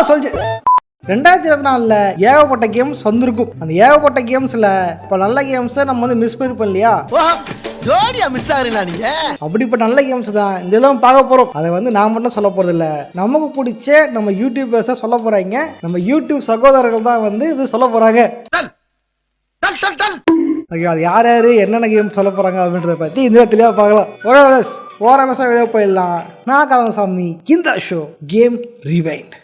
Soldiers 2024 ஏகப்பட்ட games வந்திருக்கும். அந்த ஏகப்பட்ட கேம்ஸ்ல இப்போ நல்ல கேம்ஸை நம்ம வந்து மிஸ் பண்ணிருப்போம் இல்லையா? அப்படிப்பட்ட நல்ல கேம்ஸ் தான் இதெல்லாம் பார்க்க போறோம். அதை வந்து நான் மட்டும் சொல்ல போறது இல்ல, நமக்கு பிடிச்ச நம்ம யூடியூபர்ஸை சொல்ல போறாங்க. நம்ம யூடியூப் சகோதரர்கள் தான் வந்து இது சொல்ல போறாங்க. அது யார் யாரு என்னென்ன கேம் சொல்ல போறாங்க அப்படின்றத பத்தி இந்த தெளிவாக பார்க்கலாம். ஓர மாசம் வெளியே போயிடலாம். நான் கலங்கசாமி. இந்த ஷோ கேம் ரிவைண்ட்.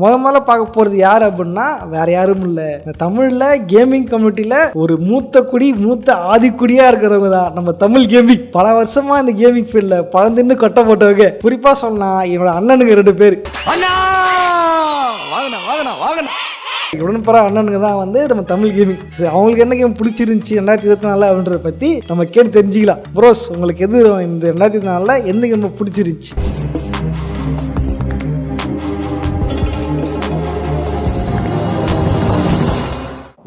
முதல்ல பார்க்க போகிறது யார் அப்படின்னா வேற யாரும் இல்லை, தமிழில் கேமிங் கம்யூனிட்டியில் ஒரு மூத்த ஆதிக்குடியாக இருக்கிறவங்க தான் நம்ம தமிழ் கேமிங். பல வருஷமாக இந்த கேமிங் ஃபீல்டில் பழந்தின்னு கொட்ட போட்டவங்க. குறிப்பாக சொன்னால் என்னோட அண்ணனுங்க 2 பேர், உடன்பட அண்ணனுங்க தான் வந்து நம்ம தமிழ் கேமிங். அவங்களுக்கு என்ன கேம் பிடிச்சிருந்துச்சி 2024 அப்படின்றத பற்றி நம்ம கேட்டு தெரிஞ்சுக்கலாம். ப்ரோஸ், உங்களுக்கு எது இந்த 2024 எந்த கேம் பிடிச்சிருந்துச்சி?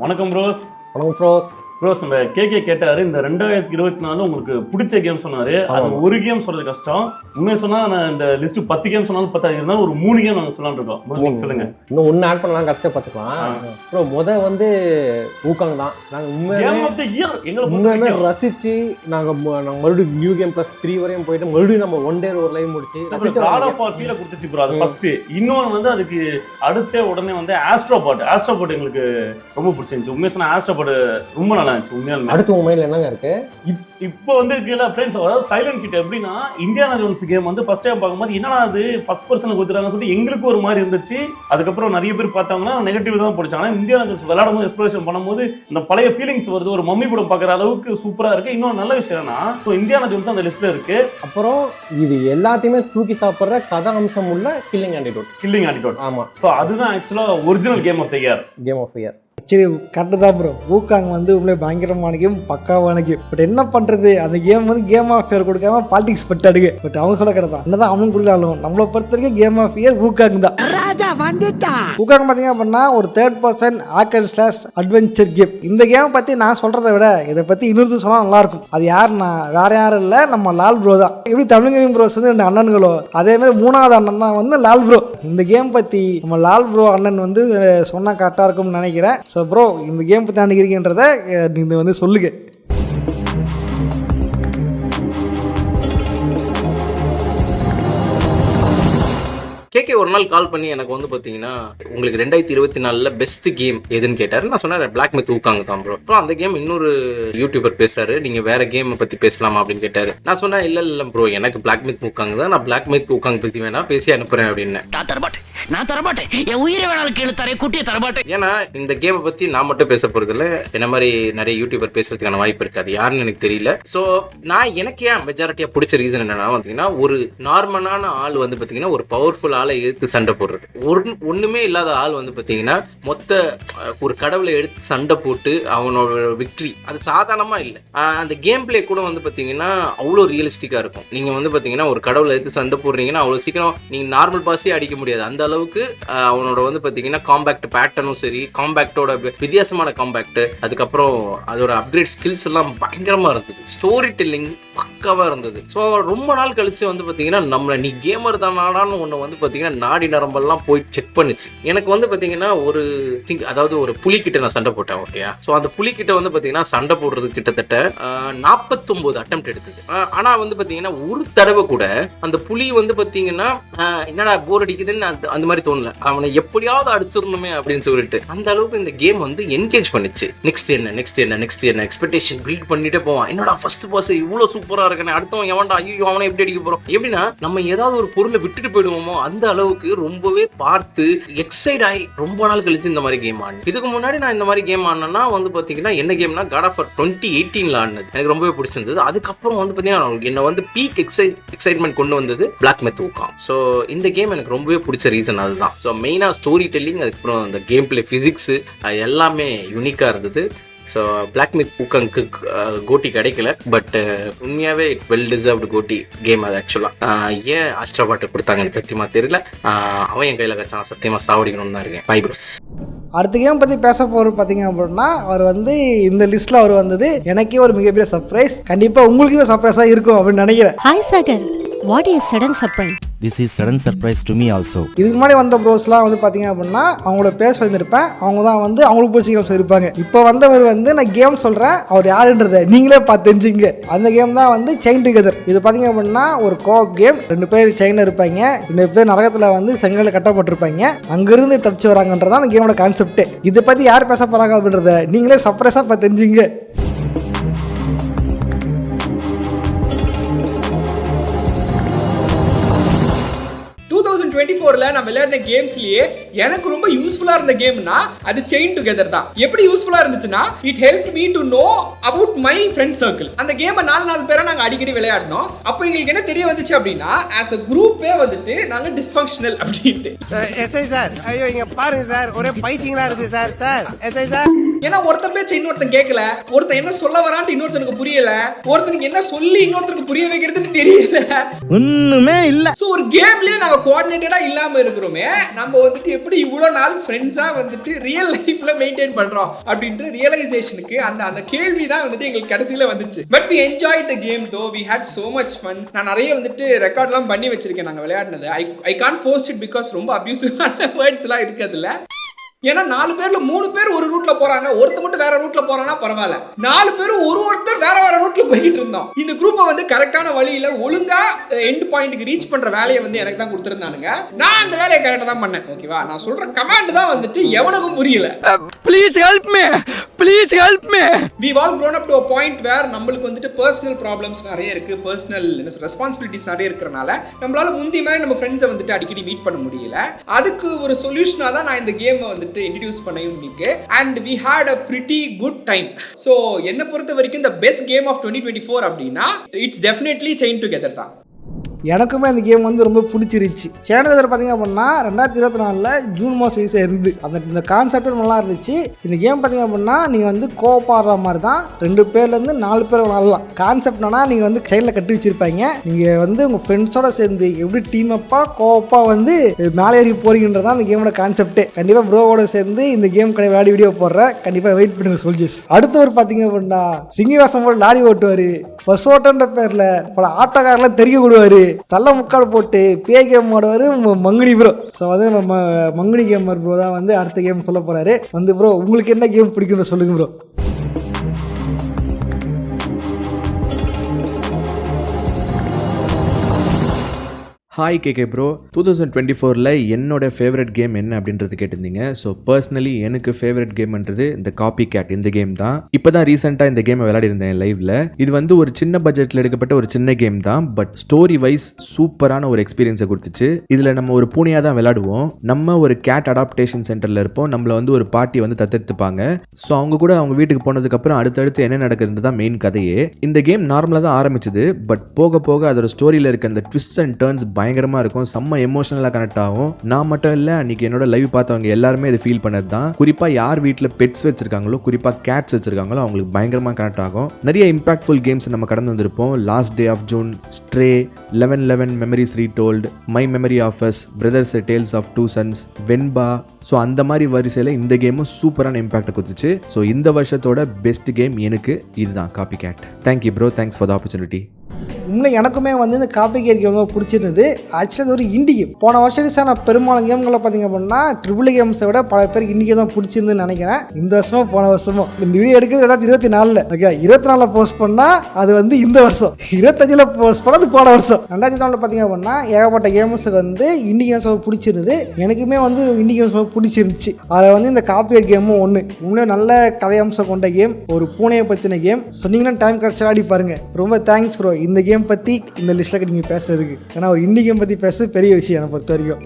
வணக்கம் ப்ரோஸ். வணக்கம் ப்ரோஸ். ப்ரோஸ், நம்ம கேகே கேட்டாரு இந்த 2024 உங்களுக்கு பிடிச்ச கேம் சொன்னாரு. அது ஒரு கேம் சொல்றது கஷ்டம். உண்மையை சொன்னா நான் இந்த லிஸ்ட் 10 கேம் சொன்னாலும் 10 இருந்தாலும் ஒரு 3 கேம் நாங்கள் சொல்லலாம்னு இருக்கோம். சொல்லுங்க. இன்னும் 1 ஆட் பண்ணலாம், கடைசியாக பார்த்துக்கலாம். ப்ரோ வந்து ஊக்காங் தான். நாங்கள் உண்மையுமே ரசிச்சு நாங்கள் மறுபடியும் நியூ கேம் ப்ளஸ் 3 வரையும் போயிட்டு மறுபடியும் நம்ம 1 டே ஒரு லைவ் முடிச்சு ஃபீலை கொடுத்துச்சு ப்ரோ. அது ஃபர்ஸ்ட். இன்னொன்று வந்து அதுக்கு அடுத்த உடனே வந்து ஆஸ்ட்ரோபாட் எங்களுக்கு ரொம்ப பிடிச்சிருந்துச்சு. உண்மையை சொன்னா ஆஸ்ட்ரோபாட் ரொம்ப நல்லா இருந்துச்சு. உண்மையாலுமே அடுத்த உண்மையில என்னங்க இருக்கு இப்போ வந்து ஃப்ரெண்ட்ஸ், அதாவது சைலண்ட் கிட்ட எப்படின்னா இந்தியானா ஜோன்ஸ் கேம் வந்து ஃபர்ஸ்ட் டைம் பார்க்கும்போது என்னன்னா அது ஃபர்ஸ்ட் பர்சன் கொடுத்துறாங்கன்னு சொல்லிட்டு எங்களுக்கு ஒரு மாதிரி இருந்துச்சு. அதுக்கப்புறம் நிறைய பேர் பார்த்தாங்கன்னா நெகட்டிவ் தான் பிடிச்சாங்க. ஆனால் இந்தியானா ஜோன்ஸ் விளையாடும் போது எக்ஸ்ப்ளோரேஷன் பண்ணும்போது இந்த பழைய ஃபீலிங்ஸ் வருது. ஒரு மம்மி படம் பார்க்குற அளவுக்கு சூப்பராக இருக்கு. இன்னொரு நல்ல விஷயம் என்னன்னா இந்தியானா ஜோன்ஸ் அந்த லிஸ்ட்ல இருக்கு. அப்புறம் இது எல்லாத்தையுமே தூக்கி சாப்பிட்ற கதை அம்சம் உள்ள கில்லிங் ஆன்டிடோட். ஆமா. ஸோ அதுதான் ஆக்சுவலாக original game of the year. சரி, கரெக்டு தான் ப்ரோ. ஊக்காங் வந்து உங்களே பயங்கரமான கேம், பக்காவான கேம். பட் என்ன பண்ணுறது, அந்த கேம் வந்து கேம் ஆஃப் இயர் கொடுக்காம பாலிடிக்ஸ் பட்டாடுங்க. பட் அவங்க சொல்ல கிடையாது, என்னதான் அவங்க கொடுத்தாலும் நம்மளை பொறுத்த வரைக்கும் கேம் ஆஃப் இயர் ஊக்காங் தான். ஊக்காங் பார்த்தீங்க அப்படின்னா ஒரு 3rd person அட்வென்ச்சர் கேம். இந்த கேமை பற்றி நான் சொல்கிறத விட இதை பற்றி இன்னொரு சொன்னால் நல்லாயிருக்கும். அது யாருன்னா வேற யாரும் இல்லை, நம்ம லால் ப்ரோ தான். எப்படி தமிழ் கேமிங் ப்ரோஸ் வந்து 2 அண்ணன்களோ, அதேமாதிரி 3வது அண்ணன் தான் வந்து லால் ப்ரோ. இந்த கேம் பற்றி நம்ம லால் ப்ரோ அண்ணன் வந்து சொன்னால் கரெக்டாக இருக்கும்னு நினைக்கிறேன். ஸோ ப்ரோ, இந்த கேம் பற்றி நினைக்கிறீங்கன்றத நீங்கள் வந்து சொல்லுங்க. கேகே ஒரு நாள் கால் பண்ணி எனக்கு வந்து பார்த்தீங்கன்னா உங்களுக்கு 2024 பெஸ்ட் கேம் எதுன்னு கேட்டார். நான் சொன்னேன் பிளாக் மித் ஊக்காங் தான் ப்ரோ. அப்புறம் அந்த கேம் இன்னொரு யூடியூபர் பேசுறாரு, நீங்கள் வேற கேமை பற்றி பேசலாமா அப்படின்னு கேட்டார். நான் சொன்னேன் இல்லை ப்ரோ, எனக்கு பிளாக் மித் ஊக்காங் தான், நான் பிளாக் மித் ஊக்காங் பற்றி வேணா பேசி அனுப்புறேன் அப்படின்னு. ஏன்னா இந்த கேமை பற்றி நான் மட்டும் பேச போறது இல்லை, என்ன மாதிரி நிறைய யூடியூபர் பேசுறதுக்கான வாய்ப்பு இருக்காது. யாருன்னு எனக்கு தெரியல. ஸோ நான் எனக்கு ஏன் மெஜாரிட்டியாக பிடிச்ச ரீசன் என்னன்னா பார்த்தீங்கன்னா, ஒரு நார்மலான ஆள் வந்து பார்த்தீங்கன்னா ஒரு பவர்ஃபுல் ஆளை எடுத்து சண்டை போடுறது, ஒண்ணுமே இல்லாத ஆள் வந்து பாத்தீங்கன்னா மொத்த ஒரு கடவுளை எடுத்து சண்டை போட்டு அவனோட விக்டரி, அது சாதாரணமா இல்லை. அந்த கேம் பிளே கூட வந்து பாத்தீங்கன்னா அவ்வளோ ரியலிஸ்டிக்கா இருக்கும். நீங்க வந்து பாத்தீங்கன்னா ஒரு கடவுளை எடுத்து சண்டை போடுறீங்கன்னா அவ்வளவு சீக்கிரம் நீங்க நார்மல் பாஸே அடிக்க முடியாது. அந்த அளவுக்கு அவனோட வந்து பாத்தீங்கன்னா காம்பேக்ட் பேட்டர்னும் சரி, காம்பேக்டோட வித்தியாசமான காம்பேக்ட், அதுக்கப்புறம் அதோட அப்கிரேட் ஸ்கில்ஸ் எல்லாம் பயங்கரமா இருந்தது. ஸ்டோரி டெல்லிங் பக்காவா இருந்தது. ஸோ ரொம்ப நாள் கழிச்சு வந்து பாத்தீங்கன்னா நம்மள நீ கேமர் தானாடான்னு ஒன்று வந்து பாத்தீங்கன்னா நாடி நரம்பெல்லாம் போய் செக் பண்ணிச்சு. எனக்கு வந்து பாத்தீங்கன்னா அதாவது ஒரு புலிகிட்ட நான் சண்டை போட்டேன். ஓகேயா? ஸோ அந்த புலிகிட்ட வந்து பாத்தீங்கன்னா சண்டை போடுறது கிட்டத்தட்ட 49 அட்டெம்ப்ட் எடுத்தது. ஆனா வந்து பாத்தீங்கன்னா ஒரு தடவை கூட அந்த புலி வந்து பாத்தீங்கன்னா என்னடா போர் அடிக்குதுன்னு அந்த மாதிரி தோணல. அவனை எப்படியாவது அடிச்சிடணுமே அப்படின்னு சொல்லிட்டு அந்த அளவுக்கு இந்த கேம் வந்து என்கேஜ் பண்ணிச்சு. நெக்ஸ்ட் என்ன எக்ஸ்பெக்டேஷன் பில்ட் பண்ணிட்டே போவான். என்னடா ஃபர்ஸ்ட் பாஸ் இவ்வளவு சூப்பரா இருக்கேன், அடுத்தவன் எவன்டா ஐயோ அவனை எப்படி அடிக்க போறோம், எப்படின்னா நம்ம ஏதாவது ஒரு பொருளை விட்டுட்டு போயிடுவோமோ அந்த அளவுக்கு ரொம்பவே பார்த்து எக்ஸைட் ஆகி ரொம்ப நாள் கழிச்சு இந்த மாதிரி கேம் ஆடினேன். இதுக்கு முன்னாடி நான் இந்த மாதிரி கேம் ஆடினா வந்து பாத்தீங்கன்னா என்ன கேம்னா God of War 2018 ஆடினது. எனக்கு ரொம்பவே பிடிச்சிருந்தது. அதுக்கப்புறம் வந்து பாத்தீங்கன்னா என்ன வந்து பீக் எக்ஸைட்மெண்ட் கொண்டு வந்தது பிளாக் மித் ஊக்காங். ஸோ இந்த கேம் எனக்கு ரொம்பவே பிடிச்ச ரீசன் அதுதான். ஸோ மெயினாக ஸ்டோரி டெல்லிங், அதுக்கப்புறம் இந்த கேம் பிளே ஃபிசிக்ஸ் எல்லாமே யூனிக்காக இருந்தது. ஸோ பிளாக் மித் ஊக்காங்க்கு கோட்டி கிடைக்கல, பட் உண்மையாகவே இட் வெல் டிசர்வ்டு கோட்டி கேம் அது. ஆக்சுவலாக ஏன் ஆஸ்ட்ராபாட்டு கொடுத்தாங்கன்னு சத்தியமாக தெரியல. அவன் என் கையில் கச்சான், சத்தியமாக சாவடிக்கணும்னு தான் இருக்கேன். By pros. அடுத்த கேம் பற்றி பேச போகிறது பார்த்தீங்க அப்படின்னா அவர் வந்து இந்த லிஸ்ட்டில் அவர் வந்தது எனக்கே ஒரு மிகப்பெரிய சர்ப்ரைஸ். கண்டிப்பாக உங்களுக்கே ஒரு சர்ப்ரைஸாக இருக்கும் அப்படின்னு நினைக்கிறேன். Hi Sagar, what is sudden surprise? This is sudden surprise to me also. இதுக்கு முன்னாடி வந்த ப்ரோஸ்லாம் வந்து பார்த்தீங்க அப்படின்னா அவங்களோட பேர் சொல்லியிருப்பேன், அவங்க தான் வந்து அவங்களுக்கு பிடிச்ச கேம் சொல்லியிருப்பாங்க. இப்போ வந்தவர் வந்து நான் கேம் சொல்கிறேன், அவர் யாருன்றதை நீங்களே பார்த்து தெரிஞ்சுங்க. அந்த கேம் தான் வந்து செயின் டுகெதர். இது பார்த்தீங்க அப்படின்னா ஒரு கோஆப் கேம். 2 பேர் செயினில் இருப்பாங்க, 2 பேர் நரகத்தில் வந்து செங்கலில் கட்டப்பட்டிருப்பாங்க, அங்கேருந்து தப்பிச்சு வராங்கன்றதான் அந்த கேமோட கான்செப்ட். இதை பற்றி யார் பேச போகிறாங்க அப்படின்றத நீங்களே சர்ப்ரைஸாக பார்த்து தெரிஞ்சுங்க. நான் விளையாடின கேம்ஸ்லயே எனக்கு ரொம்ப யூஸ்ஃபுல்லா இருந்த கேம்னா அது செயின் டுகெதர் தான். எப்படி யூஸ்ஃபுல்லா இருந்துச்சுன்னா it helped me to know about my friend circle. அந்த கேமை 4 பேரை நாங்க அடிக்கடி விளையாடணும். அப்போ எங்களுக்கு என்ன தெரிய வந்துச்சு அப்படின்னா ஆஸ் அ குரூப்பே வந்துட்டு நாங்க டிஸ்ஃபங்க்ஷனல் அப்படின்ட்டு. எஸ்ஐ சார், ஐயோ இங்க பாருங்க சார், ஒரே பைத்தியங்களா இருக்கு சார். சார் எஸ்ஐ சார், ஏன்னா ஒருத்தன் பேச்சு இன்னொருத்தன் கேட்கல, ஒருத்தன் என்ன சொல்ல வரான்ட்டு இன்னொருத்தனுக்கு புரியல, ஒருத்தனுக்கு என்ன சொல்லி இன்னொருத்தனுக்கு புரிய வைக்கிறதுன்னு தெரியல, ஒண்ணுமே இல்ல. சோ ஒரு கேம்லயே நாங்க கோஆர்டினேட்டடா இல்லாம இருக்கிறோமே, நம்ம வந்துட்டு எப்படி இவ்வளவு நாள் ஃப்ரெண்ட்ஸா வந்துட்டு ரியல் லைஃப்ல மெயின்டைன் பண்றோம் அப்படின்ற ரியலைசேஷனுக்கு அந்த கேள்வி தான் வந்துட்டு எங்களுக்கு கடைசியில வந்துச்சு. But we enjoyed the game though, we had so much fun. நான் நிறைய வந்துட்டு ரெக்கார்ட்லாம் பண்ணி வச்சிருக்கேன் நாங்க விளையாடினது. I can't post it because ரொம்ப அபியூசிவான வேர்ட்ஸ் எல்லாம் இருக்குதுல. ஏன்னா 4 பேர்ல 3 பேர் ஒரு ரூட்ல போறாங்க, ஒருத்தர் மட்டும் வேற ரூட்ல போறானா பரவாயில்ல. 4 பேரும் ஒருத்தர் வேற ரூட்ல போயிட்டு இருந்தோம். இந்த குரூப்பை வந்து கரெக்டான வழியில ஒழுங்கா எண்ட் பாயிண்ட்க்கு ரீச் பண்ற வேலையை வந்து எனக்கு தான் கொடுத்திருந்தானுங்க. நான் அந்த வேலையை கரெக்டா தான் பண்ணேன். ஓகேவா, நான் சொல்ற கமாண்ட் தான் வந்துட்டு எவனுக்கும் புரியல. Please help me, please help me. we all grown up to a point where நம்மளுக்கு வந்துட்டு பர்சனல் ப்ராப்ளம்ஸ் நிறைய இருக்கு, பர்சனல் ரெஸ்பான்சிபிலிட்டிஸ் நிறைய இருக்கறனால நம்மளால முந்தி மாதிரி நம்ம ஃப்ரெண்ட்ஸை வந்துட்டு அடிக்கடி மீட் பண்ண முடியல. அதுக்கு ஒரு சொல்யூஷனா தான் நான் இந்த கேமை வந்து introduce பண்ணேன் உங்களுக்கு. and we had a pretty good time. so என்ன பொறுத்த வரைக்கும் the best game of 2024 அப்படினா it's definitely chain together தான். எனக்குமே அந்த கேம் வந்து ரொம்ப பிடிச்சிருச்சு. செயின் டுகெதர் பார்த்தீங்க அப்படின்னா 2024 ஜூன் மாதம் ரிலீஸ் ஆயிருந்து. இந்த கான்செப்டும் நல்லா இருந்துச்சு. இந்த கேம் பார்த்தீங்க அப்படின்னா நீங்கள் வந்து கோஆப் ஆடுற மாதிரி தான், 2 பேர்லேருந்து 4 பேர் விளாடலாம். கான்செப்ட்னா நீங்கள் வந்து செயினில் கட்டி வச்சிருப்பாங்க, நீங்கள் வந்து உங்கள் ஃப்ரெண்ட்ஸோட சேர்ந்து எப்படி டீம் அப்பாக கோஆப்பாக வந்து மேலே ஏறி போறீங்கன்றதான் அந்த கேமோட கான்செப்டே. கண்டிப்பாக ப்ரோவோட சேர்ந்து இந்த கேம் விளையாடி வீடியோ போடுறேன், கண்டிப்பாக வெயிட் பண்ணுங்க சோல்ஜர்ஸ். அடுத்தவர் பார்த்தீங்க அப்படின்னா சிங்கிவாசம் போட்டு லாரி ஓட்டுவார், பஸ் ஓட்டன்ற பேரில் பல ஆட்டோக்காரெலாம் தெரிய விடுவார், தள்ள முக்காடு போட்டு பே கேம் ஆடுவார் மங்குனி ப்ரோ. ஸோ வந்து நம்ம மங்குனி கேமர் ப்ரோ தான் வந்து அடுத்த கேம் சொல்ல போகிறாரு. வந்து ப்ரோ உங்களுக்கு என்ன கேம் பிடிக்கும்னு சொல்லுங்க ப்ரோ. ஹாய் கேகே ப்ரோ, 2024 என்னோட ஃபேவரட் கேம் என்ன அப்படின்றது கேட்டிருந்தீங்க. ஸோ பர்சனலி எனக்கு ஃபேவரட் கேம்ன்றது இந்த காப்பி கேட் இந்த கேம் தான். இப்போ தான் ரீசெண்டாக இந்த கேமை விளையாடி இருந்தேன் லைவ்ல. இது வந்து ஒரு சின்ன பட்ஜெட்டில் எடுக்கப்பட்ட ஒரு சின்ன கேம் தான், பட் ஸ்டோரி வைஸ் சூப்பரான ஒரு எக்ஸ்பீரியன்ஸை கொடுத்துச்சு. இதில் நம்ம ஒரு பூனையாக தான் விளையாடுவோம், நம்ம ஒரு கேட் அடாப்டேஷன் சென்டரில் இருப்போம், நம்மளை வந்து ஒரு பாட்டி வந்து தத்தெடுத்துப்பாங்க. ஸோ அவங்க கூட அவங்க வீட்டுக்கு போனதுக்கப்புறம் அடுத்தடுத்து என்ன நடக்குதுன்னு தான் மெயின் கதையே. இந்த கேம் நார்மலாக தான் ஆரம்பிச்சது, பட் போக போக அதோட ஸ்டோரியில் இருக்க அந்த ட்விஸ்ட் அண்ட் டர்ன்ஸ் பயங்கரமா இருக்கும், செம்ம எமோஷனலா கனெக்ட் ஆகும். நான் மட்டும் இல்ல, அன்னைக்கு என்னோட லைவ் பார்த்தவங்க எல்லாருமே இதை ஃபீல் பண்ணது தான். குறிப்பா யார் வீட்டில் பெட்ஸ் வச்சிருக்காங்களோ, குறிப்பா கேட்ஸ் வச்சிருக்காங்களோ அவங்களுக்கு பயங்கரமா கனெக்ட் ஆகும். நிறைய இம்பாக்ட்ஃபுல் கேம்ஸ் நம்ம கடந்து வந்திருப்போம். Last day of June, Stray, 1111 Memories Retold, My Memory of Us, Brothers Tales of Two Sons, Venba. So அந்த மாதிரி வரிசையில் இந்த கேமும் சூப்பரான இம்பாக்ட் கொடுத்துச்சு. ஸோ இந்த வருஷத்தோட பெஸ்ட் கேம் எனக்கு இதுதான், copycat. Thank you bro, thanks for the opportunity. உண்மையில எனக்குமே வந்து இந்த காப்பி கேட் கேம் பிடிச்சிருந்தது. ஆக்சுவலி அது ஒரு இண்டி கேம். போன வருஷம் நான் பெரும்பாலும் கேம்களை பார்த்தீங்க அப்படின்னா ட்ரிபிள் கேம்ஸை விட பல பேருக்கு இண்டி கேம் தான் பிடிச்சிருந்துன்னு நினைக்கிறேன். இந்த வருஷமோ போன வருஷமோ இந்த வீடியோ எடுக்கிறது 2024 ஓகே, 24 போஸ்ட் பண்ணால் அது வந்து இந்த வருஷம், 25 போஸ்ட் பண்ணால் அது போன வருஷம். 2024 பார்த்தீங்க அப்படின்னா ஏகப்பட்ட கேம்ஸுக்கு வந்து இண்டி கேம்ஸ் பிடிச்சிருந்தது. எனக்குமே வந்து இண்டி கேம்ஸ் பிடிச்சிருந்துச்சு. அதில் வந்து இந்த காப்பி கேட் கேமும் ஒன்று. உண்மையிலே நல்ல கதையம்சம் கொண்ட கேம், ஒரு பூனையை பற்றின கேம். சொன்னீங்கன்னா டைம் கிடச்சா ஆடி பாருங்க. ரொம்ப தேங்க்ஸ் ப்ரோ இந்த கேம் பற்றி இந்த லிஸ்ட்டில் நீங்கள் பேசுகிறதுக்கு. ஏன்னா ஒரு இண்டி கேம் பற்றி பேசுறது பெரிய விஷயம் என்னை பொறுத்த வரைக்கும்.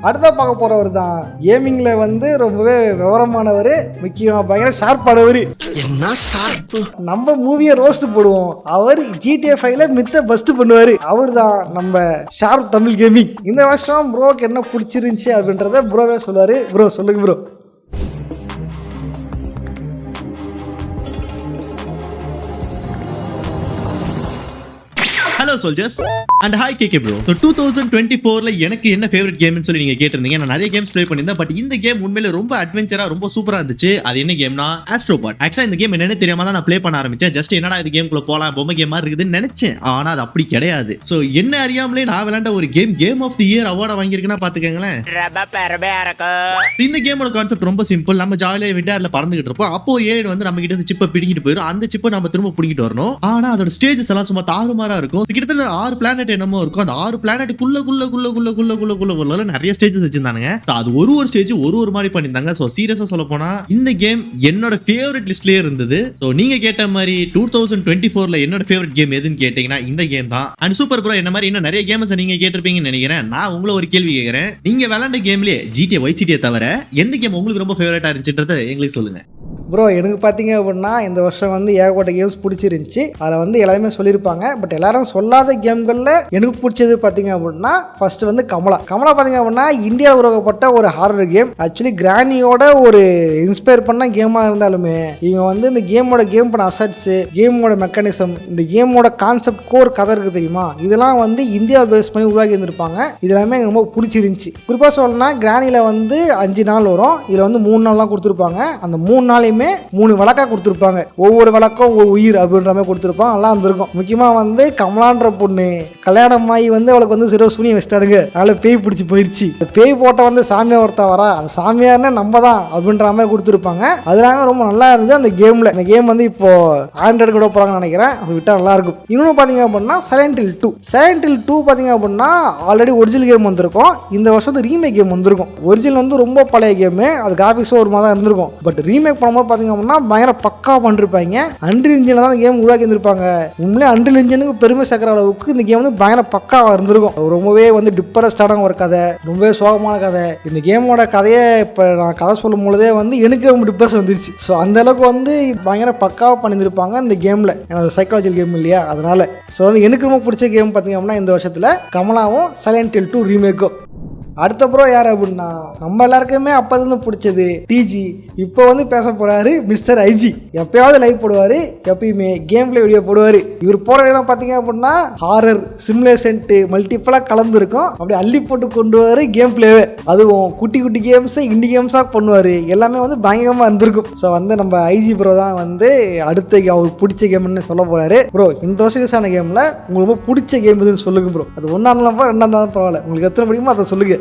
அடுத்த பார்க்க போகிறவர் தான் கேமிங்கில் வந்து ரொம்பவே விவரமானவர், முக்கியமாக பயங்கர ஷார்ப்பானவர். என்ன ஷார்ப்பு, நம்ம மூவியை ரோஸ்ட் போடுவோம், அவர் GTA 5 மித்த பஸ்ட் பண்ணுவார். அவர் தான் நம்ம ஷார்ப் தமிழ் கேமிங். இந்த வருஷம் ப்ரோக்கு என்ன பிடிச்சிருந்துச்சி அப்படின்றத ப்ரோவே சொல்லுவார். ப்ரோ சொல்லுங்க bro. Hello hello soldiers and hi KK bro. So 2024ல எனக்கு என்ன ஃபேவரட் கேம்னு சொல்லி நீங்க கேட்டிருந்தீங்க. நான் நிறைய கேம்ஸ் ப்ளே பண்ணியிருந்தேன். பட் இந்த கேம் உண்மையில ரொம்ப அட்வென்ச்சரா ரொம்ப சூப்பரா இருந்துச்சு. அது என்ன கேம்னா ஆஸ்ட்ரோபாட். ஆக்சுவலா இந்த கேம் என்னன்னு தெரியாம தான் நான் ப்ளே பண்ண ஆரம்பிச்சேன். ஜஸ்ட் என்னடா இது கேம்குள்ள போலாம் பொம்மை கேம் மாதிரி இருக்குதுன்னு நினைச்சேன். ஆனா அது அப்படி கிடையாது. ஸோ என்ன அறியாமலே நான் விளையாண்ட ஒரு கேம் ஆஃப் தி இயர் அவார்டை வாங்கியிருக்குன்னா பாத்துக்கங்களேன். இந்த கேமோட கான்செப்ட் ரொம்ப சிம்பிள். நம்ம ஜாலியாக விட்டார்ல பறந்துகிட்டு இருப்போம். அப்போ ஏழு வந்து நம்ம கிட்ட சிப்பை பிடிங்கிட்டு போயிடும். அந்த சிப்பை நம்ம திரும்ப பிடிங்கிட்டு வரணும். ஆனா அதோட ஸ்டேஜஸ் எல்லாம் சும்மா தாறுமாறா இருக்கும். கிட்டத்தட்ட 6 பிளானட் என்னமோ இருக்கும். அந்த 6 பிளானட்டுக்குள்ள நிறைய ஸ்டேஜஸ் வச்சிருந்தானுங்க. அது ஒரு ஸ்டேஜ் ஒரு மாதிரி பண்ணியிருந்தாங்க. ஸோ சீரியஸா சொல்ல போனா இந்த கேம் என்னோட ஃபேவரட் லிஸ்ட்லயே இருந்தது. ஸோ நீங்க கேட்ட மாதிரி 2024ல என்னோட ஃபேவரட் கேம் எதுன்னு கேட்டீங்கன்னா இந்த கேம் தான். அண்ட் சூப்பர் ப்ரோ என்ன மாதிரி இன்னும் நிறைய கேம்ஸ் நீங்க கேட்டிருப்பீங்கன்னு நினைக்கிறேன். நான் உங்களை ஒரு கேள்வி கேட்கிறேன். நீங்க விளையாண்ட கேம்லயே GTA Vice City தவிர எந்த கேம் உங்களுக்கு ரொம்ப ஃபேவரட்டா இருந்துச்சுன்றதை எங்களுக்கு சொல்லுங்க. ப்ரோ எனக்கு பார்த்தீங்க அப்படின்னா இந்த வருஷம் வந்து ஏகப்பட்ட கேம்ஸ் பிடிச்சிருந்துச்சி. அதில் வந்து எல்லாருமே சொல்லியிருப்பாங்க. பட் எல்லாரும் சொல்லாத கேம்களில் எனக்கு பிடிச்சது பார்த்தீங்க அப்படின்னா ஃபர்ஸ்ட் வந்து கமலா பார்த்தீங்க அப்படின்னா இந்தியாவில் உருவாக்கப்பட்ட ஒரு ஹாரர் கேம். ஆக்சுவலி கிரானியோட ஒரு இன்ஸ்பயர் பண்ண கேமாக இருந்தாலுமே இவங்க வந்து இந்த கேம் பண்ண அசட்ஸு, கேமோட மெக்கானிசம், இந்த கேமோட கான்செப்ட் கோர் கதை இருக்குது தெரியுமா, இதெல்லாம் வந்து இந்தியா பேஸ் பண்ணி உருவாக்கி இருந்திருப்பாங்க. இது எல்லாமே எனக்கு ரொம்ப பிடிச்சிருந்துச்சி. குறிப்பாக சொல்லணும்னா கிரானியில் வந்து 5 நாள் வரும். இதில் வந்து 3 நாள் தான் கொடுத்துருப்பாங்க. அந்த 3 நாளையுமே 3 விளக்கா கொடுத்துருப்பாங்க. ஒவ்வொரு விளக்கம் ஒரு உயிர் அப்படின்ற மாதிரி கொடுத்துருப்பாங்க. நல்லா இருந்திருக்கும். முக்கியமாக வந்து கமலான்ற பொண்ணு கல்யாணமாகி வந்து அவளுக்கு வந்து சிறு சுனி வச்சிட்டாருங்க. அதனால பேய் பிடிச்சி போயிடுச்சு. பேய் போட்ட வந்து சாமியார் ஒருத்தா வரா, அந்த சாமியார்னே நம்ம தான் அப்படின்ற மாதிரி கொடுத்துருப்பாங்க. அதெல்லாம் ரொம்ப நல்லா இருந்துச்சு அந்த கேம்ல. இந்த கேம் வந்து இப்போ ஆண்ட்ராய்டு கூட போறாங்கன்னு நினைக்கிறேன். அது விட்டா நல்லா இருக்கும். இன்னொன்று பார்த்தீங்க அப்படின்னா Silent Hill 2 பார்த்தீங்க அப்படின்னா ஆல்ரெடி ஒரிஜினல் கேம் வந்திருக்கும். இந்த வருஷம் ரீமேக் கேம் வந்திருக்கும். ஒரிஜினல் வந்து ரொம்ப பழைய கேமு. அது கிராபிக்ஸும் ஒரு மாதிரி தான் இருந்திருக்கும். பட் ரீமேக் பண்ணும்போது பார்த்தீங்க அப்படின்னா பயங்கர பக்கா பண்ணிருப்பாங்க. அன்ரில் இன்ஜினில் தான் கேம் உருவாக்கி இருந்திருப்பாங்க. உண்மையிலே அன்ரில் இன்ஜினுக்கு பெருமை சேர்க்கிற அளவுக்கு இந்த கேம் வந்து பயங்கர பக்காவாக இருந்திருக்கும். ரொம்பவே வந்து டிப்ரெஸ்டான ஒரு கதை, ரொம்பவே சோகமான கதை. இந்த கேமோட கதையை இப்போ நான் கதை சொல்லும் பொழுதே வந்து எனக்கு ரொம்ப டிப்ரெஷன் வந்துருச்சு. ஸோ அந்த அளவுக்கு வந்து பயங்கர பக்காவாக பண்ணியிருப்பாங்க இந்த கேமில். ஏன்னா சைக்காலஜிக்கல் கேம் இல்லையா, அதனால. ஸோ வந்து எனக்கு ரொம்ப பிடிச்ச கேம் பார்த்தீங்க அப்படின்னா இந்த வருஷத்தில் கமலாவும் Silent Hill 2 ரீமேக்கும். அடுத்த ப்ரோ யார் அப்படின்னா நம்ம எல்லாருக்குமே அப்போது பிடிச்சது டிஜி. இப்போ வந்து பேச போகிறாரு மிஸ்டர் ஐஜி. எப்பயாவது லைவ் போடுவார், எப்பயுமே கேம் பிளே வீடியோ போடுவார். இவர் போடுறதெல்லாம் பார்த்தீங்க அப்படின்னா ஹாரர் சிமுலேஷன்ட்டு மல்டிப்புளாக கலந்துருக்கும். அப்படி அள்ளி போட்டு கொண்டு வர கேம் பிளேவே. அதுவும் குட்டி குட்டி கேம்ஸை இண்டி கேம்ஸாக பண்ணுவார். எல்லாமே வந்து பயங்கரமாக இருந்திருக்கும். ஸோ வந்து நம்ம ஐஜி ப்ரோ தான் வந்து அடுத்த அவர் பிடிச்ச கேம்னு சொல்ல போகிறாரு. ப்ரோ இந்த வருஷத்துக்கான கேமில் உங்களுக்கு ரொம்ப பிடிச்ச கேம் எதுன்னு சொல்லுங்க ப்ரோ. அது 1ஆம் இருந்தாலும் 2ஆம் இருந்தாலும் பரவாயில்ல, உங்களுக்கு எத்தனை பிடிக்குமோ அதை சொல்லுங்க.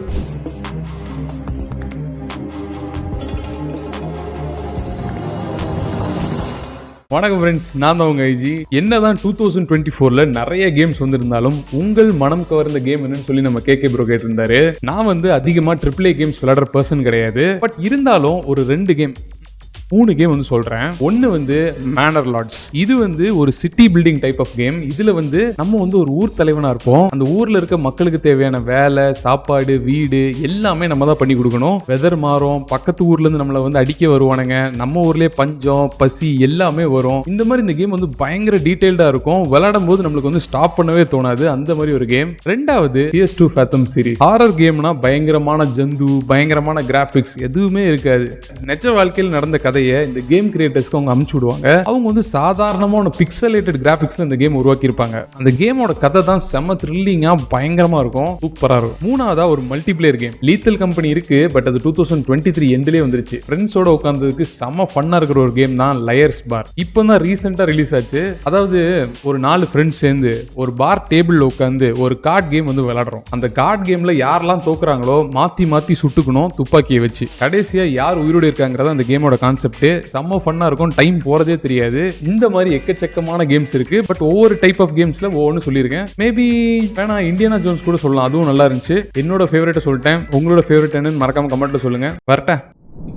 வணக்கம் ஃப்ரெண்ட்ஸ், நான் தான் உங்கள் ஐஜி. என்னதான் 2024ல நிறைய கேம்ஸ் வந்திருந்தாலும் உங்கள் மனம் கவர்ந்த கேம் என்னன்னு சொல்லி நம்ம கேகே ப்ரோ கேட்டிருந்தாரு. நான் வந்து அதிகமாக AAA கேம்ஸ் விளையாடுற பர்சன் கிடையாது. பட் இருந்தாலும் ஒரு 3 கேம் வந்து சொல்றேன். ஒன்னு வந்து மேனர் லார்ட்ஸ். இது வந்து ஒரு city building type of game. இதுல வந்து நம்ம வந்து ஒரு ஊர் தலைவனா இருப்போம். அந்த ஊர்ல இருக்க மக்களுக்கு தேவையான வேலை, சாப்பாடு, வீடு எல்லாமே நம்ம தான் பண்ணி கொடுக்கணும். வெதர் மாறும், பக்கத்து ஊர்ல இருந்து நம்மளை வந்து அடிக்க வருவானுங்க, நம்ம ஊர்லயே பஞ்சம் பசி எல்லாமே வரும். இந்த மாதிரி இந்த கேம் வந்து பயங்கர டீடைல்டா இருக்கும். விளையாடும் போது நம்மளுக்கு வந்து ஸ்டாப் பண்ணவே தோணாது. அந்த மாதிரி ஒரு கேம். ரெண்டாவது PS2 Fathom சீரிஸ். ஹாரர் கேம்னா பயங்கரமான ஜந்து, பயங்கரமான கிராபிக்ஸ் எதுவுமே இருக்காது. நிஜ வாழ்க்கையில் நடந்த கதை இந்த கேம் கிரியேட்டர்ஸ்க்கு அவங்க அமுச்சு விடுவாங்க. அவங்க வந்து சாதாரணமான பிக்சலேட்டட் கிராபிக்ஸ்ல இந்த கேம் உருவாக்கி இருப்பாங்க. அந்த கேமோட கதை தான் செம த்ரில்லிங்கா பயங்கரமா இருக்கும், சூப்பரா இருக்கும். மூணாவதா ஒரு மல்டிபிளேயர் கேம். லீத்தல் கம்பெனி இருக்கு, பட் அது 2023 எண்ட்லயே வந்துருச்சு. ஃப்ரெண்ட்ஸோட உட்கார்ந்ததுக்கு செம ஃபன்னா இருக்கிற ஒரு கேம் தான் லயர்ஸ் பார். இப்போ தான் ரீசெண்டா ரிலீஸ் ஆச்சு. அதாவது ஒரு 4 ஃப்ரெண்ட்ஸ் சேர்ந்து ஒரு பார் டேபிள்ல உட்காந்து ஒரு கார்டு கேம் வந்து விளையாடுறோம். அந்த கார்டு கேம்ல யாரெல்லாம் தோக்குறாங்களோ மாத்தி மாத்தி சுட்டுக்கணும் துப்பாக்கியை வச்சு. கடைசியா யார் உயிரோடு இருக்காங்கிறத அந்த கேமோட கான்செப்ட். செம்ம ஃபன்னா இருக்கும், டைம் போறதே தெரியாது. இந்த மாதிரி எக்கச்சக்கமான கேம்ஸ் இருக்கு. பட் ஒவ்வொரு டைப் ஆஃப் கேம்ஸ்ல ஒவ்வொன்று சொல்லியிருக்கேன். மேபி வேணா இந்தியானா ஜோன்ஸ் கூட சொல்லலாம், அதுவும் நல்லா இருந்துச்சு. என்னோட ஃபேவரட்டை சொல்லிட்டேன். உங்களோட ஃபேவரட் என்னன்னு மறக்காம கமெண்ட்ல சொல்லுங்க. வரட்டேன்.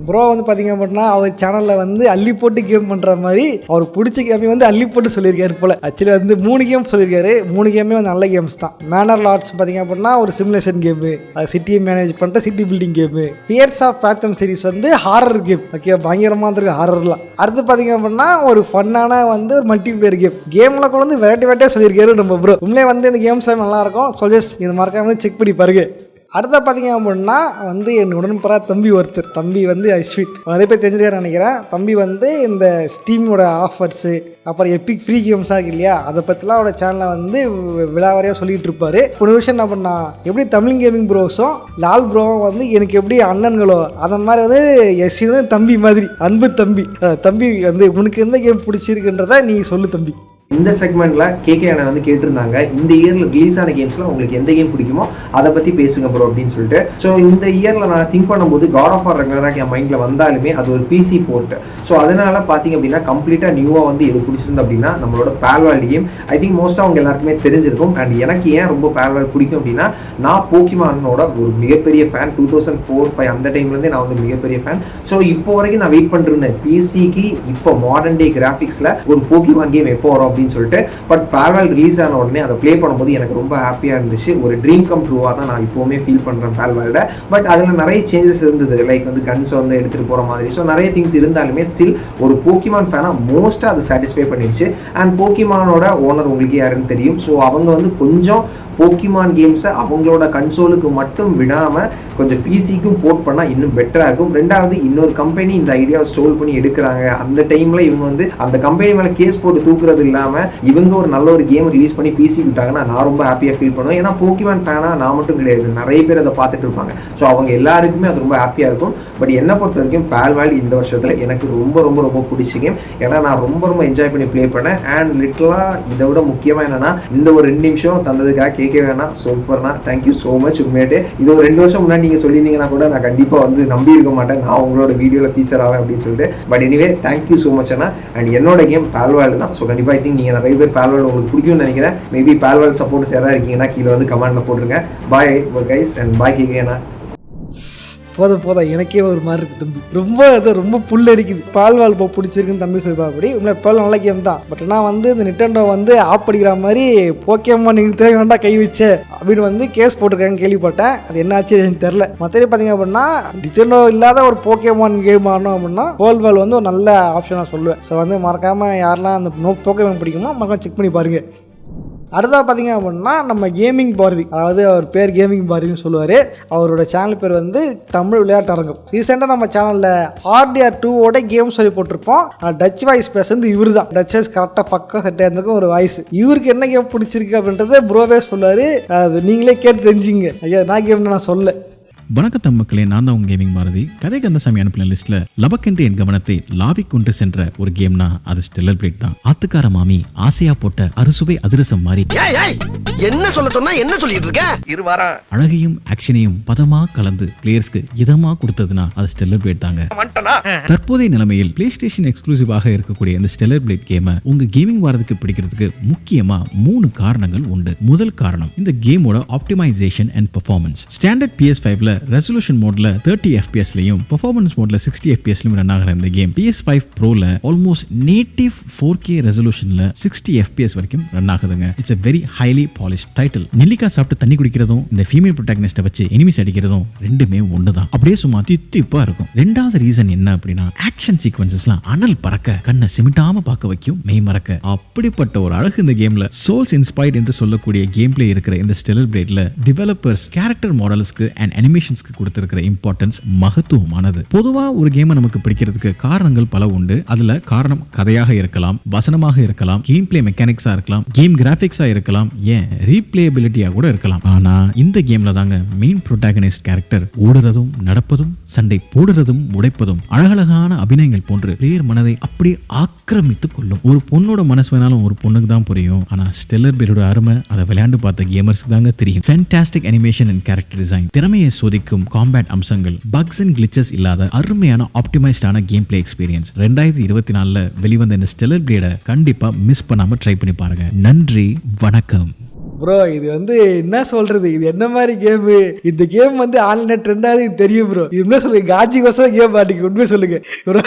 ப்ரோ வந்து பார்த்தீங்க அப்படின்னா அவர் சேனலில் வந்து அள்ளி போட்டு கேம் பண்ணுற மாதிரி அவர் பிடிச்ச கேமே வந்து அள்ளி போட்டு சொல்லியிருக்காரு போல். ஆக்சுவலி வந்து 3 கேம் சொல்லியிருக்காரு. 3 கேமே வந்து நல்ல கேம்ஸ் தான். மேனர் லார்ட்ஸ் பார்த்தீங்க அப்படின்னா ஒரு சிமுலேஷன் கேமு, அது சிட்டியை மேனேஜ் பண்ணுற city building game. Fears of fathom series வந்து ஹாரர் கேம். ஓகே, பயங்கரமாக இருந்திருக்கு ஹாரர்லாம். அடுத்து பார்த்தீங்க அப்படின்னா ஒரு ஃபன்னான வந்து ஒரு மல்டிபிளேயர் கேமில் கூட வந்து வெரைட்டியாக சொல்லியிருக்காரு நம்ம ப்ரோ. உண்மையிலே வந்து இந்த கேம்ஸ் நல்லா இருக்கும். சோல்ஜர்ஸ் இது மறக்காம வந்து செக் பண்ணி பாருங்க. அடுத்த பார்த்தீங்க அப்படின்னா வந்து என் உடன்பரா தம்பி ஒருத்தர், தம்பி வந்து அஸ்வின், நிறைய பேர் தெரிஞ்சுக்காரு நினைக்கிறேன். தம்பி வந்து இந்த ஸ்டீமோட ஆஃபர்ஸு அப்புறம் எப்பிக் ஃப்ரீ கேம்ஸாக இருக்கு இல்லையா, அதை பற்றிலாம் அவரோட சேனலை வந்து விழாவாரியாக சொல்லிகிட்டு இருப்பார். ஒரு விஷயம் என்ன பண்ணா, எப்படி தமிழ் கேமிங் ப்ரோஸும் லால் ப்ரோவும் வந்து எனக்கு எப்படி அண்ணன்களோ அந்த மாதிரி வந்து அஸ்வின் தம்பி மாதிரி அன்பு தம்பி. தம்பி வந்து உனக்கு எந்த கேம் பிடிச்சிருக்குன்றத நீ சொல்லு தம்பி. இந்த செக்மெண்ட்ல கேகே அண்ணன் வந்து கேட்டிருந்தாங்க, இந்த இயர்ல ரிலீஸ் ஆன கேம்ஸ்ல உங்களுக்கு எந்த கேம் பிடிக்குமோ அதை பத்தி பேசுங்க ப்ரோ அப்படின்னு சொல்லிட்டு. ஸோ இந்த இயர்ல நான் திங்க் பண்ணும்போது காட் ஆஃப் வார் ரெகுலராக என் மைண்ட்ல வந்தாலுமே அது ஒரு பிசி போர்ட். ஸோ அதனால பார்த்தீங்க அப்படின்னா கம்ப்ளீட்டா நியூவா வந்து எது பிடிச்சிருந்து அப்படின்னா நம்மளோட பால்வால்ட் கேம். ஐ திங்க் மோஸ்ட்டாக அவங்க எல்லாருக்குமே தெரிஞ்சிருக்கும். அண்ட் எனக்கு ஏன் ரொம்ப பால்வால்ட் பிடிக்கும் அப்படின்னா, நான் போக்கிமானோட ஒரு மிகப்பெரிய ஃபேன். 2004-05 அந்த டைம்லேருந்தே நான் வந்து மிகப்பெரிய ஃபேன். ஸோ இப்போ வரைக்கும் நான் வெயிட் பண்ணிருந்தேன் பிசிக்கு இப்போ மாடர்ன் டே கிராஃபிக்ஸில் ஒரு போக்கிமான் கேம் எப்போ வரும் அப்படின்னு சொல்லிட்டு. பட் பால்வால்ட் ரிலீஸ் ஆன உடனே அதை ப்ளே பண்ணும்போது எனக்கு ரொம்ப ஹாப்பியாக இருந்துச்சு. ஒரு ட்ரீம் கம் ட்ரூவாக தான் நான் இப்போவுமே ஃபீல் பண்ணுறேன் பால்வால்ட. பட் அதில் நிறைய சேஞ்சஸ் இருந்தது, லைக் வந்து கன்ஸை வந்து எடுத்துகிட்டு போகிற மாதிரி. ஸோ நிறைய திங்ஸ் இருந்தாலுமே ஸ்டில் ஒரு போக்கிமான் ஃபேனாக மோஸ்ட்டாக அது சாட்டிஸ்ஃபை பண்ணிடுச்சு. அண்ட் போக்கிமானோட ஓனர் உங்களுக்கு யாருன்னு தெரியும். ஸோ அவங்க வந்து கொஞ்சம் போக்கிமான் கேம்ஸை அவங்களோட கன்சோலுக்கு மட்டும் விடாமல் கொஞ்சம் பிசிக்கும் போர்ட் பண்ணால் இன்னும் பெட்டராக இருக்கும். ரெண்டாவது, இன்னொரு கம்பெனி இந்த ஐடியாவை ஸ்டோல் பண்ணி எடுக்கிறாங்க. அந்த டைமில் இவங்க வந்து அந்த கம்பெனி மேலே கேஸ் போட்டு தூக்குறது இல்லாமல் இவங்க ஒரு நல்ல ஒரு கேம் ரிலீஸ் பண்ணி பிசி விட்டாங்கன்னா நான் ரொம்ப ஹாப்பியாக ஃபீல் பண்ணுவேன். ஏன்னா போக்கிமான் ஃபேனாக நான் மட்டும் கிடையாது, நிறைய பேர் அதை பார்த்துட்டு இருப்பாங்க. ஸோ அவங்க எல்லாருக்குமே அது ரொம்ப ஹாப்பியாக இருக்கும். பட் என்னை பொறுத்த வரைக்கும் பால்வால்ட் இந்த வருஷத்தில் எனக்கு ரொம்ப ரொம்ப ரொம்ப பிடிச்ச கேம். ஏன்னா நான் ரொம்ப ரொம்ப என்ஜாய் பண்ணி ப்ளே பண்ணேன். அண்ட் லிட்டலாக இதை விட முக்கியமாக என்னன்னா, இந்த ஒரு 2 நிமிஷம் தந்ததுக்காக கேட்க வேணாம், சூப்பர்னா தேங்க்யூ ஸோ மச். உண்மையாட்டு இது ஒரு 2 வருஷம் முன்னாடி நீங்கள் சொல்லியிருந்தீங்கன்னா கூட நான் கண்டிப்பாக வந்து நம்பி இருக்க மாட்டேன் நான் உங்களோட வீடியோவில் ஃபீச்சர் ஆவேன் அப்படின்னு சொல்லிட்டு. But anyway thank you so much Anna. And என்னோட கேம் பால்வால்ட் தான். ஸோ கண்டிப்பாக ஐ திங்க் நீங்கள் நிறைய பேர் பால்வால்ட் உங்களுக்கு பிடிக்கும்னு நினைக்கிறேன். மேபி பால்வால்ட் சப்போர்ட்ஸ் யாராவது இருக்கீங்கன்னா கீழே வந்து கமெண்ட்டில் போட்டுருங்க. பாய் கைஸ் அண்ட் பாய் கேட்குறேண்ணா. போதும் எனக்கே ஒரு மாதிரி இருக்குது தம்பி, ரொம்ப அது ரொம்ப புல் அரிக்குது. பால்வால் இப்போ பிடிச்சிருக்குன்னு தம்பி சொல்லிப்பா. அப்படி உண்மையாக பால் நல்ல கேம் தான். பட் ஆனால் வந்து இந்த நிட்டெண்டோ வந்து ஆப் அடிக்கிற மாதிரி போக்கியம்மா நீங்கள் தேவை வேண்டாம் கை வச்ச அப்படின்னு வந்து கேஸ் போட்டிருக்காங்க கேள்விப்பட்டேன். அது என்ன ஆச்சு எனக்கு தெரில. மற்றபடி பார்த்தீங்க அப்படின்னா நிட்டெண்டோ இல்லாத ஒரு போக்கியமான் கேம் ஆடணும் அப்படின்னா பால்வால் வந்து ஒரு நல்ல ஆப்ஷனாக சொல்லுவேன். ஸோ வந்து மறக்காமல் யாரெல்லாம் அந்த போக்கியமான் பிடிக்குமோ மறக்காம செக் பண்ணி பாருங்கள். அடுத்ததாக பார்த்தீங்க அப்படின்னா நம்ம கேமிங் பாரதி, அதாவது அவர் பேர் கேமிங் பாரதின்னு சொல்லுவார். அவரோட சேனல் பேர் வந்து தமிழ் விளையாட்டு அரங்கம். ரீசெண்டாக நம்ம சேனலில் RDR 2 கேம் சொல்லி போட்டிருப்போம். டச் வாய்ஸ் பேசுறது இவர் தான். டச் வாய்ஸ் கரெக்டாக பக்கம் செட்டாக இருந்திருக்கும் ஒரு வாய்ஸ். இவருக்கு என்ன கேம் பிடிச்சிருக்கு அப்படின்றத ப்ரோவே சொல்லுவார். அது நீங்களே கேட்டு தெரிஞ்சிங்க. ஐயா நான் கேம்னு நான் சொல்ல. வணக்கம் மக்களே, நான் தான் உங்க கேமிங் பாரதி. கதை கந்தசாமி அனுப்பின லிஸ்ட்ல லபக்கென்று என் கவனத்தை லாவிக் கொண்டு சென்ற ஒரு கேம்னா அது ஸ்டெல்லர் பிளேட் தான். ஆத்துக்கார மாமி ஆசையா போட்ட அறுசுவை அதிரசம் மாதிரி என்ன சொல்ல சொன்னா என்ன சொல்லிட்டு இருக்க? இருவாரா அழகையும் ஆக்ஷனையும் பதமா கலந்து பிளேயர்ஸ்க்கு இதமா கொடுத்ததுன்னா அது ஸ்டெல்லர் பிளேட் தாங்க. தற்போதைய நிலைமையில் பிளே ஸ்டேஷன் எக்ஸ்க்ளூசிவாக இருக்கக்கூடிய இந்த ஸ்டெல்லர் பிளேட் கேமை உங்க கேமிங் வாரத்துக்கு பிடிக்கிறதுக்கு முக்கியமா 3 காரணங்கள் உண்டு. முதல் காரணம், இந்த கேமோட ஆப்டிமைசேஷன் அண்ட் பெர்ஃபார்மன்ஸ். ஸ்டாண்டர்ட் PS5ல ரெசல்யூஷன் மோட்ல 30 FPS-லயும் பெர்ஃபார்மன்ஸ் மோட்ல 60 FPS-லயும் ரன் ஆகிற இந்த கேம் PS5 Pro-ல ஆல்மோஸ்ட் நேட்டிவ் 4K ரெசல்யூஷன்ல 60 FPS வரைக்கும் ரன் ஆகுதுங்க. It's a very highly polished title. நெல்லிக்காய் சாப்பிட்டு தண்ணி குடிக்கிறதும் இந்த ஃபீமேல் ப்ரோட்டாகனிஸ்ட்டை வச்சு எனிமிஸ் அடிக்கிறதும் ரெண்டுமே ஒண்ணுதான். அப்படியே சும்மா தித்திப்பா இருக்கும். ரெண்டாவது ரீசன் என்ன அப்படின்னா, ஆக்ஷன் சீக்வன்சஸ்லாம் அனல் பறக்க கண்ணை சிமிட்டாம பார்க்க வைக்கும், மெய் மறக்க. அப்படிப்பட்ட ஒரு அழகு இந்த கேம்ல. சோல்ஸ் இன்ஸ்பைர்ட் என்று சொல்லக்கூடிய கேம் பிளே இருக்கிற இந்த ஸ்டெல்லர் பிளேட்ல டெவலப்பர்ஸ் கேரக்டர் மாடல்ஸ்க்கு அண்ட் அனிமேஷன்ஸ்க்கு கொடுத்திருக்கிற இம்பார்ட்டன்ஸ் மகத்துவமானது. பொதுவா ஒரு கேமை நமக்கு பிடிக்கிறதுக்கு காரணங்கள் பல உண்டு. அதுல காரணம் கதையாக இருக்கலாம், வசனமாக இருக்கலாம், கேம் பிளே மெக்கானிக்ஸா இருக்கலாம், கேம் கிராபிக்ஸா இருக்கலாம், ஏன் ரீப்ளேபிலிட்டியா கூட இருக்கலாம். ஆனா இந்த கேம்ல தாங்க மெயின் ப்ரோட்டாகனிஸ்ட் கேரக்டர் ஓடுறதும் நடப்பதும் சண்டை போடுறதும் உடைப்பதும் அழகழகான அபிநயங்கள் போன்று பிளேயர் மனதை அப்படியே ஆக்கிரமித்துக் கொள்ளும். ஒரு பொண்ணோட மனசு வேணாலும் ஒரு பொண்ணுக்கு தான் புரியும். ஆனா ஸ்டெல்லர் பிளேடோட அருமை அதை விளையாண்டு பார்த்த கேமர்ஸ்க்கு தாங்க தெரியும். Fantastic animation and character design, திறமையை சோதிக்கும் காம்பேட் அம்சங்கள், பக்ஸ் அண்ட் கிளிச்சஸ் இல்லாத அருமையான ஆப்டிமைஸ்டான கேம் பிளே எக்ஸ்பீரியன்ஸ். 2024ல வெளிவந்த இந்த ஸ்டெல்லர் பிளேடை கண்டிப்பா மிஸ் பண்ணாம ட்ரை பண்ணி பாருங்க. நன்றி, வணக்கம். ப்ரோ இது வந்து என்ன சொல்றது, இது என்ன மாதிரி கேமு? இந்த கேம் வந்து ஆன்லைன் ட்ரெண்டாவது தெரியும் ப்ரோ. இது என்ன சொல்லுங்க, காஜி கோசம் கேம் ஆட்டிக்கு உண்மையை சொல்லுங்க ப்ரோ.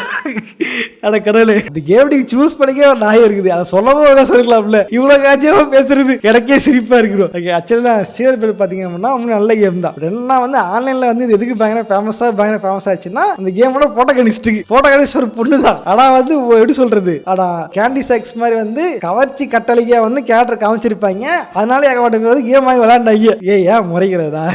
அட கடவுளே, இந்த கேம் நீங்க சூஸ் பண்ணிக்கே ஒரு நாயம் இருக்குது. அதை சொல்லவும் சொல்லிக்கலாம்ல, இவ்வளவு காஜியாவா பேசுறது எனக்கே சிரிப்பா இருக்கிறோம். ஆக்சுவலா ஸ்டெல்லர் பிளேட் பாத்தீங்க அப்படின்னா நல்ல கேம் தான். என்ன வந்து ஆன்லைன்ல வந்து இது எதுக்கு பயங்கர ஃபேமஸ் ஆச்சுன்னா, இந்த கேமோட போட்டோகனிஸ்ட் ஒரு பொண்ணு தான். ஆனா வந்து எப்படி சொல்றது, ஆனா கேண்டி சாக்ஸ் மாதிரி வந்து கவர்ச்சி கட்டளையா வந்து கேரக்டர் காமிச்சிருப்பாங்க. அதனால மாதிரி ஏகப்பட்ட பேர் வந்து கேம் வாங்கி விளையாண்டாங்க. ஏன் முறைக்கிறடா?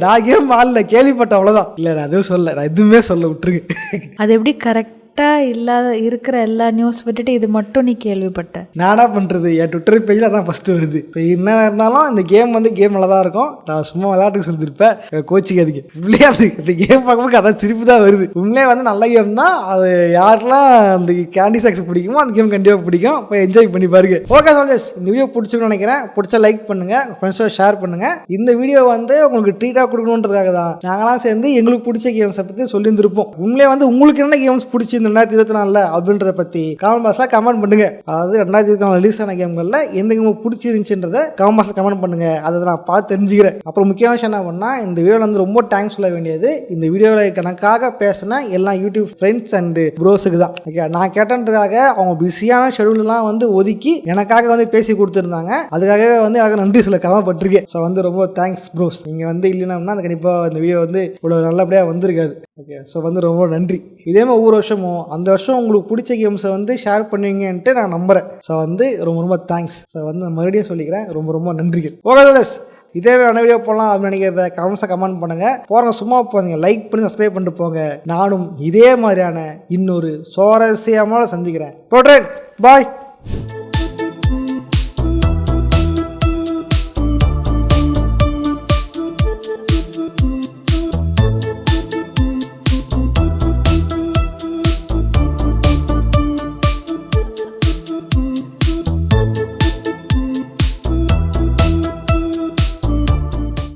நான் கேம் ஆடல, கேள்விப்பட்ட அவ்வளவுதான். இல்ல நான் எதுவும் சொல்ல, நான் எதுவுமே சொல்ல விட்டுருக்கு. அது எப்படி கரெக்டாக இல்லாத இருக்கிற எல்லா நியூஸ் விட்டுட்டு இது மட்டும் நீ கேள்விப்பட்ட? நானா பண்ணுறது, என் ட்விட்டர் பேஜில் அதான் ஃபஸ்ட்டு வருது. இப்போ என்ன இருந்தாலும் இந்த கேம் வந்து கேம் நல்லா தான் இருக்கும். நான் சும்மா விளையாட்டுக்கு சொல்லியிருப்பேன், கோச்சிக்காதீங்க. உண்மையாக இந்த கேம் பார்க்கும்போது அதான் சிரிப்பு தான் வருது. உண்மையாக வந்து நல்ல கேம் தான். அது யாரெல்லாம் அந்த கேண்டி சாக்ஸ் பிடிக்குமோ அந்த கேம் கண்டிப்பாக பிடிக்கும். இப்போ என்ஜாய் பண்ணி பாருங்க. ஓகே சோல்ஜர்ஸ், இந்த வீடியோ பிடிச்சிருக்குன்னு நினைக்கிறேன். பிடிச்சா லைக் பண்ணுங்க, ஃப்ரெண்ட்ஸோட ஷேர் பண்ணுங்க. இந்த வீடியோ வந்து உங்களுக்கு ட்ரீட்டாக கொடுக்கணுன்றதுக்காக தான் நாங்களாம் சேர்ந்து எங்களுக்கு பிடிச்ச கேம்ஸை பற்றி சொல்லியிருந்திருப்போம். உண்மையாக வந்து உங்களுக்கு என்ன கேம்ஸ் பிடிச்சி 2024 அப்படின்றத பத்தி கமெண்ட் பாக்ஸ்ல கமெண்ட் பண்ணுங்க. அதாவது 2024 ரிலீஸ் ஆன கேம்கள்ல எந்த கேம் பிடிச்சிருந்துச்சுன்றத கமெண்ட் பாக்ஸ்ல கமெண்ட் பண்ணுங்க. அதை நான் பார்த்து தெரிஞ்சுக்கிறேன். அப்புறம் முக்கியமான விஷயம் என்ன பண்ணா, இந்த வீடியோல வந்து ரொம்ப தேங்க்ஸ் சொல்ல வேண்டியது இந்த வீடியோல எனக்காக பேசின எல்லா யூடியூப் ஃப்ரெண்ட்ஸ் அண்ட் ப்ரோஸுக்கு தான். ஓகே, நான் கேட்டதுக்காக அவங்க பிஸியான ஷெடியூல்லாம் வந்து ஒதுக்கி எனக்காக வந்து பேசி கொடுத்துருந்தாங்க. அதுக்காகவே வந்து எனக்கு நன்றி சொல்ல கடமைப்பட்டிருக்கேன். ஸோ வந்து ரொம்ப தேங்க்ஸ் ப்ரோஸ். நீங்க வந்து இல்லைன்னா அது கண்டிப்பாக இந்த வீடியோ வந்து இவ்வளோ நல்லபடியாக வந்திருக்காது. ஓகே, ஸோ வந்து ரொம்ப நன்றி. இதே மாதிரி ஒவ்வொரு வருஷமும் அந்த வருஷம் உங்களுக்கு பிடிச்ச கேம்ஸை வந்து ஷேர் பண்ணுவீங்கன்ட்டு நான் நம்புகிறேன். ஸோ வந்து ரொம்ப ரொம்ப தேங்க்ஸ். ஸோ வந்து நான் மறுபடியும் சொல்லிக்கிறேன், ரொம்ப ரொம்ப நன்றிகள். ஓகே, இதே வேறு வீடியோ போகலாம் அப்படின்னு நினைக்கிறத கமெண்ட்ஸை கமெண்ட் பண்ணுங்கள். போகிறவங்க சும்மா போங்க, லைக் பண்ணி சப்ஸ்கிரைப் பண்ணிட்டு போங்க. நானும் இதே மாதிரியான இன்னொரு சுவாரஸ்யமாக சந்திக்கிறேன். போட்றேன், பாய்.